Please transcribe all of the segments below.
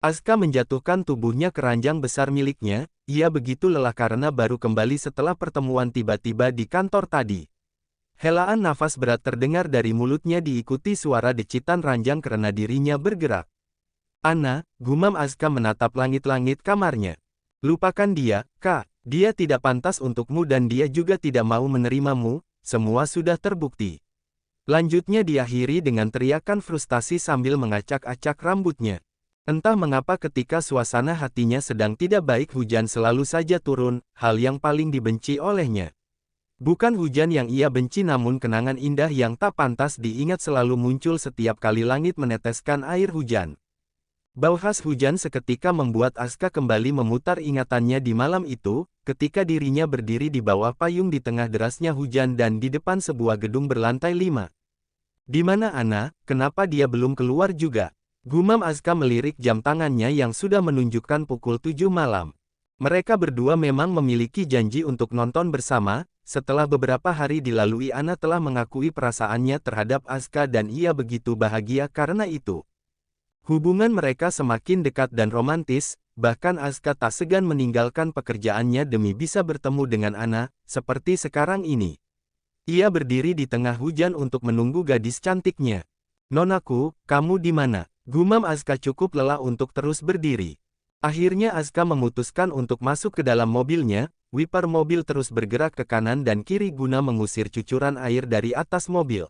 Aska menjatuhkan tubuhnya ke ranjang besar miliknya, ia begitu lelah karena baru kembali setelah pertemuan tiba-tiba di kantor tadi. Helaan nafas berat terdengar dari mulutnya diikuti suara decitan ranjang karena dirinya bergerak. Ana, gumam Aska menatap langit-langit kamarnya. Lupakan dia, Kak, dia tidak pantas untukmu dan dia juga tidak mau menerimamu, semua sudah terbukti. Lanjutnya diakhiri dengan teriakan frustasi sambil mengacak-acak rambutnya. Entah mengapa ketika suasana hatinya sedang tidak baik hujan selalu saja turun, hal yang paling dibenci olehnya. Bukan hujan yang ia benci namun kenangan indah yang tak pantas diingat selalu muncul setiap kali langit meneteskan air hujan. Bau khas hujan seketika membuat Aska kembali memutar ingatannya di malam itu, ketika dirinya berdiri di bawah payung di tengah derasnya hujan dan di depan sebuah gedung berlantai 5. Di mana Ana, kenapa dia belum keluar juga? Gumam Aska melirik jam tangannya yang sudah menunjukkan pukul 7 malam. Mereka berdua memang memiliki janji untuk nonton bersama, setelah beberapa hari dilalui Ana telah mengakui perasaannya terhadap Aska dan ia begitu bahagia karena itu. Hubungan mereka semakin dekat dan romantis, bahkan Aska tak segan meninggalkan pekerjaannya demi bisa bertemu dengan Ana, seperti sekarang ini. Ia berdiri di tengah hujan untuk menunggu gadis cantiknya. "Nonaku, kamu di mana?" Gumam Aska cukup lelah untuk terus berdiri. Akhirnya Aska memutuskan untuk masuk ke dalam mobilnya, wiper mobil terus bergerak ke kanan dan kiri guna mengusir cucuran air dari atas mobil.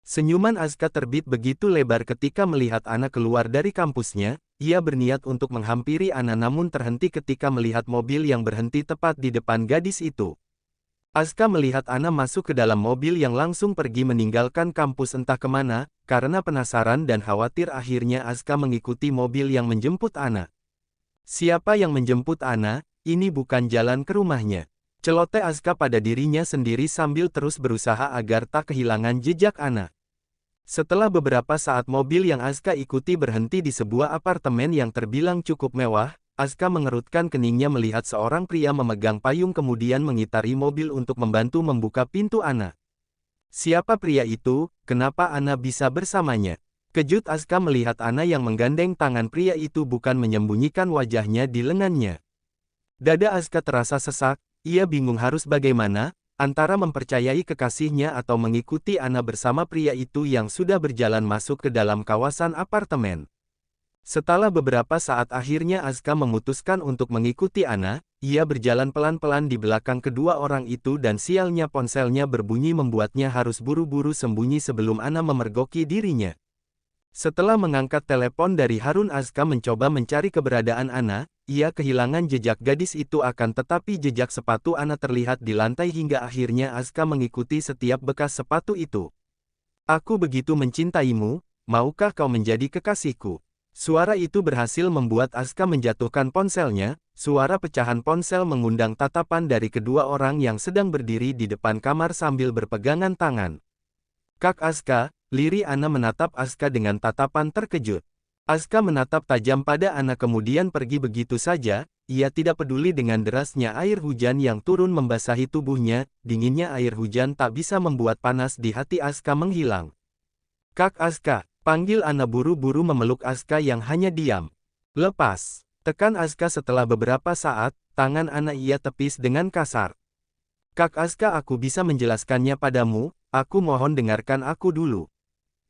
Senyuman Aska terbit begitu lebar ketika melihat Ana keluar dari kampusnya, ia berniat untuk menghampiri Ana namun terhenti ketika melihat mobil yang berhenti tepat di depan gadis itu. Aska melihat Ana masuk ke dalam mobil yang langsung pergi meninggalkan kampus entah kemana, karena penasaran dan khawatir akhirnya Aska mengikuti mobil yang menjemput Ana. Siapa yang menjemput Ana? Ini bukan jalan ke rumahnya. Celoteh Aska pada dirinya sendiri sambil terus berusaha agar tak kehilangan jejak Ana. Setelah beberapa saat mobil yang Aska ikuti berhenti di sebuah apartemen yang terbilang cukup mewah, Aska mengerutkan keningnya melihat seorang pria memegang payung kemudian mengitari mobil untuk membantu membuka pintu Ana. Siapa pria itu? Kenapa Ana bisa bersamanya? Kejut Aska melihat Ana yang menggandeng tangan pria itu bukan menyembunyikan wajahnya di lengannya. Dada Aska terasa sesak, ia bingung harus bagaimana, antara mempercayai kekasihnya atau mengikuti Ana bersama pria itu yang sudah berjalan masuk ke dalam kawasan apartemen. Setelah beberapa saat akhirnya Aska memutuskan untuk mengikuti Ana, ia berjalan pelan-pelan di belakang kedua orang itu dan sialnya ponselnya berbunyi membuatnya harus buru-buru sembunyi sebelum Ana memergoki dirinya. Setelah mengangkat telepon dari Harun Aska mencoba mencari keberadaan Ana, ia kehilangan jejak gadis itu akan tetapi jejak sepatu Ana terlihat di lantai hingga akhirnya Aska mengikuti setiap bekas sepatu itu. "Aku begitu mencintaimu, maukah kau menjadi kekasihku?" Suara itu berhasil membuat Aska menjatuhkan ponselnya, suara pecahan ponsel mengundang tatapan dari kedua orang yang sedang berdiri di depan kamar sambil berpegangan tangan. "Kak Aska," lirih Ana menatap Aska dengan tatapan terkejut. Aska menatap tajam pada Ana kemudian pergi begitu saja, ia tidak peduli dengan derasnya air hujan yang turun membasahi tubuhnya, dinginnya air hujan tak bisa membuat panas di hati Aska menghilang. "Kak Aska," panggil Ana buru-buru memeluk Aska yang hanya diam. "Lepas," tekan Aska setelah beberapa saat, tangan Ana ia tepis dengan kasar. "Kak Aska aku bisa menjelaskannya padamu, aku mohon dengarkan aku dulu."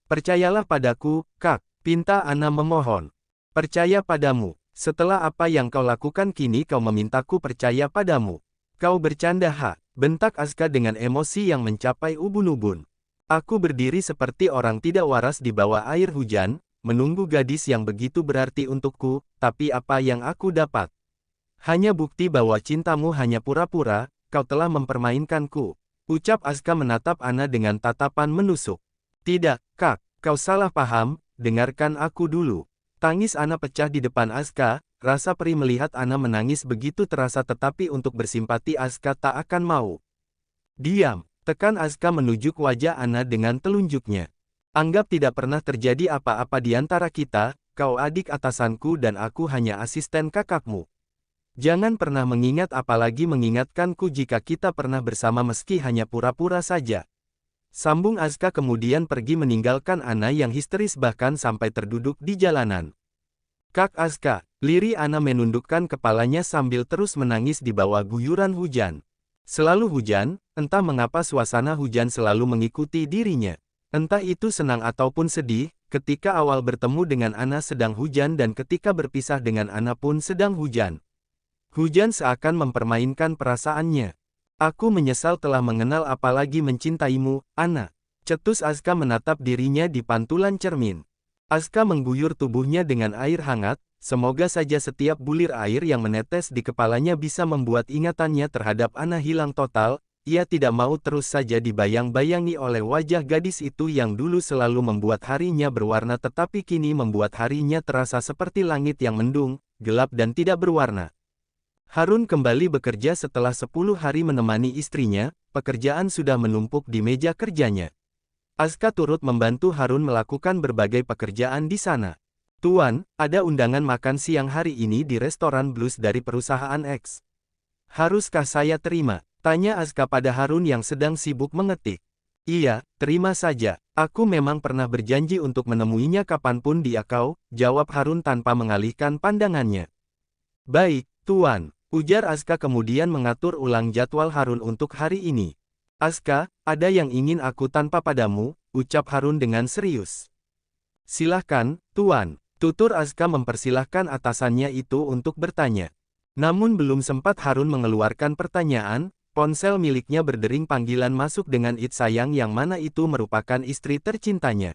"Percayalah padaku, Kak," pinta Ana memohon. "Percaya padamu. Setelah apa yang kau lakukan kini kau memintaku percaya padamu." "Kau bercanda ha?" bentak Aska dengan emosi yang mencapai ubun-ubun. "Aku berdiri seperti orang tidak waras di bawah air hujan, menunggu gadis yang begitu berarti untukku, tapi apa yang aku dapat? Hanya bukti bahwa cintamu hanya pura-pura, kau telah mempermainkanku." Ucap Aska menatap Ana dengan tatapan menusuk. "Tidak, Kak, kau salah paham, dengarkan aku dulu." Tangis Ana pecah di depan Aska, rasa perih melihat Ana menangis begitu terasa tetapi untuk bersimpati Aska tak akan mau. "Diam." Tekan Aska menuju ke wajah Ana dengan telunjuknya. "Anggap tidak pernah terjadi apa-apa di antara kita, kau adik atasanku dan aku hanya asisten kakakmu. Jangan pernah mengingat apalagi mengingatkanku jika kita pernah bersama meski hanya pura-pura saja." Sambung Aska kemudian pergi meninggalkan Ana yang histeris bahkan sampai terduduk di jalanan. Kak Aska, lirih Ana menundukkan kepalanya sambil terus menangis di bawah guyuran hujan. Selalu hujan, entah mengapa suasana hujan selalu mengikuti dirinya. Entah itu senang ataupun sedih, ketika awal bertemu dengan Ana sedang hujan dan ketika berpisah dengan Ana pun sedang hujan. Hujan seakan mempermainkan perasaannya. Aku menyesal telah mengenal apalagi mencintaimu, Ana. Cetus Aska menatap dirinya di pantulan cermin. Aska mengguyur tubuhnya dengan air hangat, semoga saja setiap bulir air yang menetes di kepalanya bisa membuat ingatannya terhadap Ana hilang total. Ia tidak mau terus saja dibayang-bayangi oleh wajah gadis itu yang dulu selalu membuat harinya berwarna tetapi kini membuat harinya terasa seperti langit yang mendung, gelap dan tidak berwarna. Harun kembali bekerja setelah 10 hari menemani istrinya, pekerjaan sudah menumpuk di meja kerjanya. Aska turut membantu Harun melakukan berbagai pekerjaan di sana. Tuan, ada undangan makan siang hari ini di restoran Blues dari perusahaan X. Haruskah saya terima? Tanya Aska pada Harun yang sedang sibuk mengetik. Iya, terima saja. Aku memang pernah berjanji untuk menemuinya kapanpun dia kau, jawab Harun tanpa mengalihkan pandangannya. Baik, Tuan, ujar Aska kemudian mengatur ulang jadwal Harun untuk hari ini. Aska, ada yang ingin aku tanpa padamu, ucap Harun dengan serius. Silahkan, Tuan, tutur Aska mempersilahkan atasannya itu untuk bertanya. Namun belum sempat Harun mengeluarkan pertanyaan, ponsel miliknya berdering panggilan masuk dengan "It sayang" yang mana itu merupakan istri tercintanya.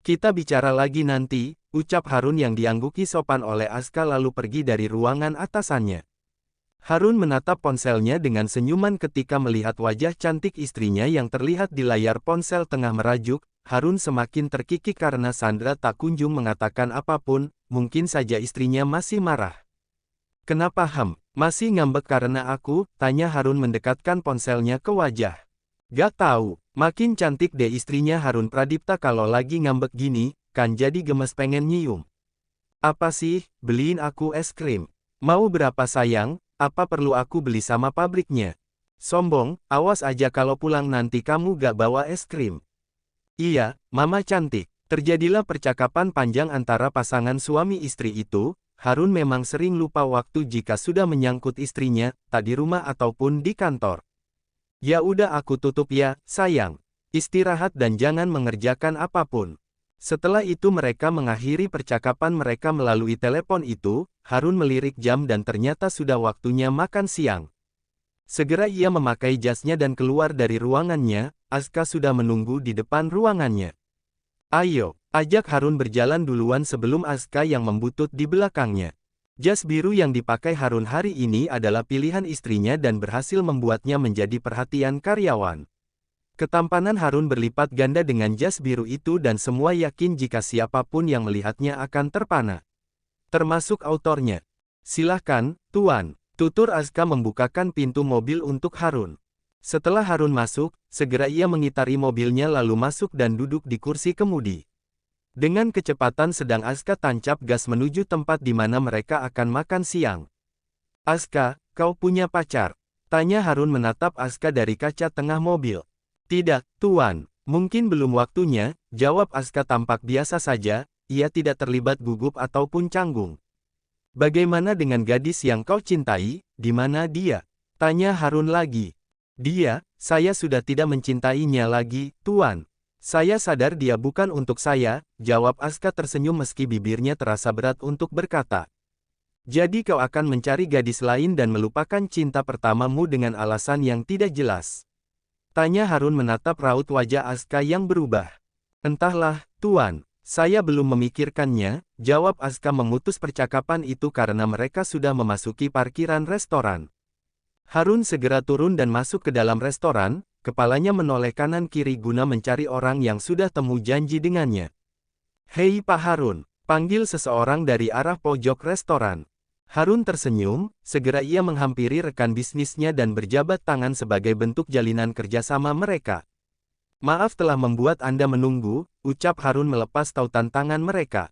Kita bicara lagi nanti, ucap Harun yang diangguki sopan oleh Aska lalu pergi dari ruangan atasannya. Harun menatap ponselnya dengan senyuman ketika melihat wajah cantik istrinya yang terlihat di layar ponsel tengah merajuk. Harun semakin terkikik karena Sandra tak kunjung mengatakan apapun, mungkin saja istrinya masih marah. Kenapa masih ngambek karena aku? Tanya Harun mendekatkan ponselnya ke wajah. Gak tahu, makin cantik deh istrinya Harun Pradipta kalau lagi ngambek gini, kan jadi gemes pengen nyium. Apa sih, beliin aku es krim. Mau berapa sayang? Apa perlu aku beli sama pabriknya? Sombong, awas aja kalau pulang nanti kamu gak bawa es krim. Iya, Mama cantik. Terjadilah percakapan panjang antara pasangan suami istri itu. Harun memang sering lupa waktu jika sudah menyangkut istrinya, tak di rumah ataupun di kantor. Ya udah aku tutup ya, sayang. Istirahat dan jangan mengerjakan apapun. Setelah itu mereka mengakhiri percakapan mereka melalui telepon itu. Harun melirik jam dan ternyata sudah waktunya makan siang. Segera ia memakai jasnya dan keluar dari ruangannya. Aska sudah menunggu di depan ruangannya. Ayo, ajak Harun berjalan duluan sebelum Aska yang membutut di belakangnya. Jas biru yang dipakai Harun hari ini adalah pilihan istrinya dan berhasil membuatnya menjadi perhatian karyawan. Ketampanan Harun berlipat ganda dengan jas biru itu dan semua yakin jika siapapun yang melihatnya akan terpana. Termasuk autornya. Silahkan, Tuan, tutur Aska membukakan pintu mobil untuk Harun. Setelah Harun masuk, segera ia mengitari mobilnya lalu masuk dan duduk di kursi kemudi. Dengan kecepatan sedang Aska tancap gas menuju tempat di mana mereka akan makan siang. Aska, kau punya pacar? Tanya Harun menatap Aska dari kaca tengah mobil. Tidak, Tuan, mungkin belum waktunya, jawab Aska tampak biasa saja, ia tidak terlibat gugup ataupun canggung. Bagaimana dengan gadis yang kau cintai, di mana dia? Tanya Harun lagi. Dia, saya sudah tidak mencintainya lagi, Tuan. Saya sadar dia bukan untuk saya, jawab Aska tersenyum meski bibirnya terasa berat untuk berkata. Jadi kau akan mencari gadis lain dan melupakan cinta pertamamu dengan alasan yang tidak jelas. Tanya Harun menatap raut wajah Aska yang berubah. Entahlah, Tuan, saya belum memikirkannya, jawab Aska memutus percakapan itu karena mereka sudah memasuki parkiran restoran. Harun segera turun dan masuk ke dalam restoran, kepalanya menoleh kanan kiri guna mencari orang yang sudah temu janji dengannya. Hei Pak Harun, panggil seseorang dari arah pojok restoran. Harun tersenyum, segera ia menghampiri rekan bisnisnya dan berjabat tangan sebagai bentuk jalinan kerjasama mereka. Maaf telah membuat Anda menunggu, ucap Harun melepas tautan tangan mereka.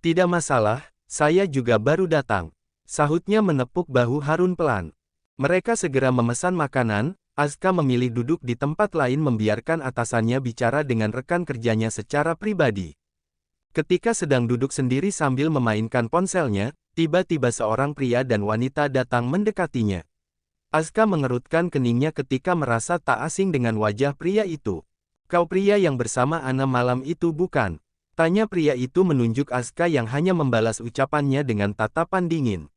Tidak masalah, saya juga baru datang. Sahutnya menepuk bahu Harun pelan. Mereka segera memesan makanan, Aska memilih duduk di tempat lain membiarkan atasannya bicara dengan rekan kerjanya secara pribadi. Ketika sedang duduk sendiri sambil memainkan ponselnya, tiba-tiba seorang pria dan wanita datang mendekatinya. Asuka mengerutkan keningnya ketika merasa tak asing dengan wajah pria itu. "Kau pria yang bersama Ana malam itu bukan?" tanya pria itu menunjuk Asuka yang hanya membalas ucapannya dengan tatapan dingin.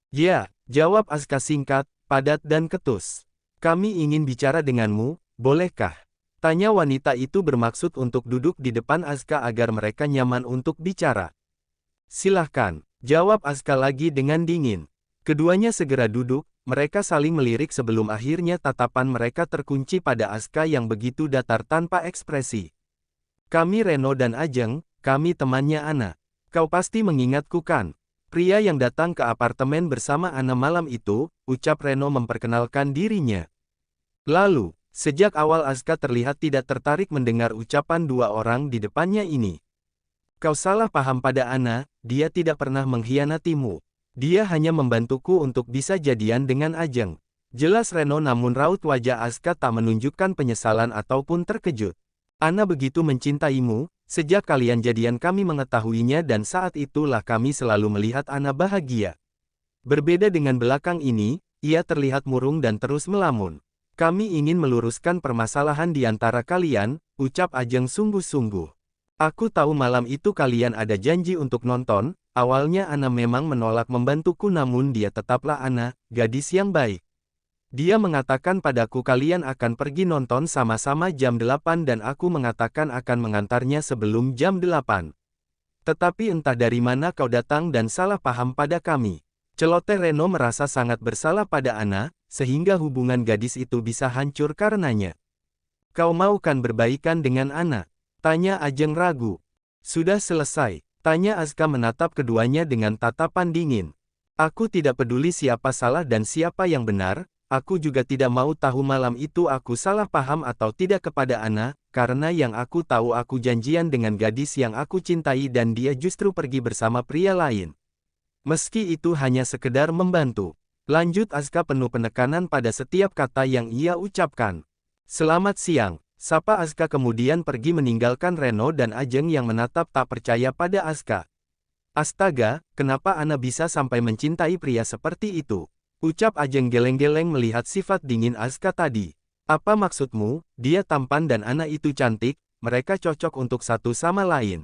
"Ya," jawab Asuka singkat, padat dan ketus. "Kami ingin bicara denganmu, bolehkah?" tanya wanita itu bermaksud untuk duduk di depan Asuka agar mereka nyaman untuk bicara. "Silahkan," jawab Asuka lagi dengan dingin. Keduanya segera duduk, mereka saling melirik sebelum akhirnya tatapan mereka terkunci pada Asuka yang begitu datar tanpa ekspresi. "Kami Reno dan Ajeng, kami temannya Ana. Kau pasti mengingatku kan?" Pria yang datang ke apartemen bersama Ana malam itu, ucap Reno memperkenalkan dirinya. Lalu, sejak awal Asuka terlihat tidak tertarik mendengar ucapan dua orang di depannya ini. "Kau salah paham pada Ana, dia tidak pernah mengkhianatimu. Dia hanya membantuku untuk bisa jadian dengan Ajeng." Jelas Reno namun raut wajah Asuka tak menunjukkan penyesalan ataupun terkejut. "Ana begitu mencintaimu, sejak kalian jadian kami mengetahuinya dan saat itulah kami selalu melihat Ana bahagia. Berbeda dengan belakang ini, ia terlihat murung dan terus melamun. Kami ingin meluruskan permasalahan di antara kalian," ucap Ajeng sungguh-sungguh. "Aku tahu malam itu kalian ada janji untuk nonton, awalnya Ana memang menolak membantuku namun dia tetaplah Ana, gadis yang baik. Dia mengatakan padaku kalian akan pergi nonton sama-sama jam 8 dan aku mengatakan akan mengantarnya sebelum jam 8. Tetapi entah dari mana kau datang dan salah paham pada kami." Celoteh Reno merasa sangat bersalah pada Ana, sehingga hubungan gadis itu bisa hancur karenanya. "Kau mau kan berbaikan dengan Ana?" tanya Ajeng ragu. "Sudah selesai?" tanya Asuka menatap keduanya dengan tatapan dingin. "Aku tidak peduli siapa salah dan siapa yang benar, aku juga tidak mau tahu malam itu aku salah paham atau tidak kepada Ana, karena yang aku tahu aku janjian dengan gadis yang aku cintai dan dia justru pergi bersama pria lain. Meski itu hanya sekedar membantu," lanjut Asuka penuh penekanan pada setiap kata yang ia ucapkan. "Selamat siang," sapa Asuka kemudian pergi meninggalkan Reno dan Ajeng yang menatap tak percaya pada Asuka. "Astaga, kenapa Ana bisa sampai mencintai pria seperti itu?" ucap Ajeng geleng-geleng melihat sifat dingin Asuka tadi. "Apa maksudmu, dia tampan dan Ana itu cantik, mereka cocok untuk satu sama lain,"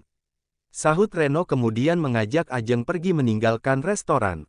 sahut Reno kemudian mengajak Ajeng pergi meninggalkan restoran.